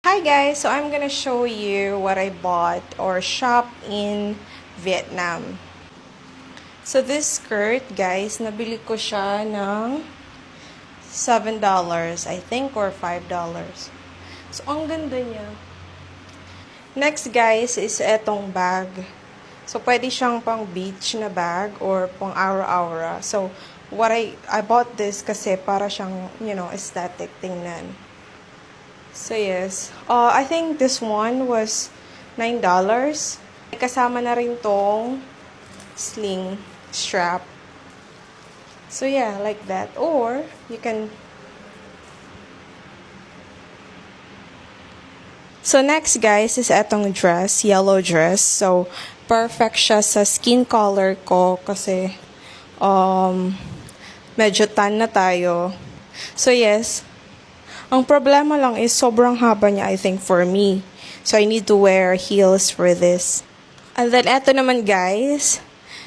Hi guys, so I'm gonna show you what I bought or shop in Vietnam. So this skirt, guys, nabili ko siya ng $7, I think, or $5. So ang ganda niya. Next, guys, is etong bag. So pwede siyang pang beach na bag or pang aura-aura. So I bought this kasi para siyang, aesthetic tingnan. So yes, I think this one was $9. Kasama na rin tong sling strap. So yeah, like that. Or you can. So next, guys, is etong dress, yellow dress. So perfect siya sa skin color ko kasi medyo tan na tayo. So yes, ang problema lang is sobrang haba niya, I think, for me. So, I need to wear heels for this. And then, eto naman, guys.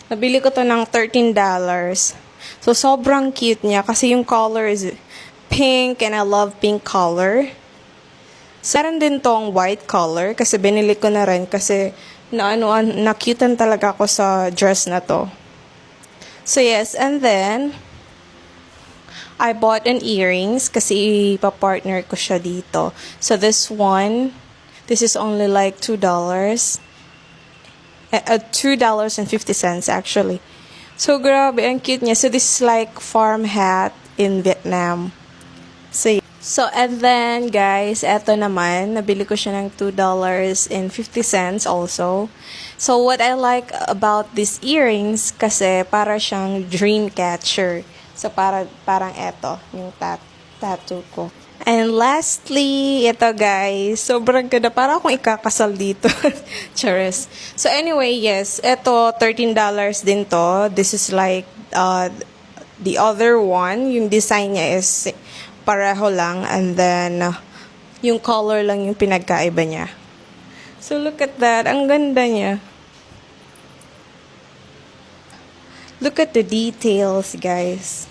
Nabili ko to ng $13. So, sobrang cute niya kasi yung color is pink and I love pink color. So, meron din tong white color kasi binili ko na rin kasi na-cutean talaga ako sa dress na to. So, yes. And then, I bought an earrings kasi ipa-partner ko siya dito. So this is only like $2. $2.50 actually. So grabe, ang cute niya. So this is like farm hat in Vietnam. So and then guys, eto naman, nabili ko siya ng $2.50 also. So what I like about these earrings kasi para siyang dream catcher. So, parang eto, yung tattoo ko. And lastly, ito guys, sobrang ganda. Parang akong ikakasal dito. Charis. So, anyway, yes, eto, $13 din to. This is like, the other one, yung design niya is pareho lang. And then, yung color lang yung pinagkaiba niya. So, look at that. Ang ganda niya. Look at the details, guys.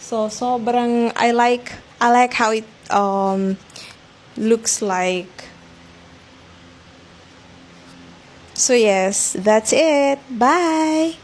So sobrang I like how it looks like. So yes, that's it. Bye.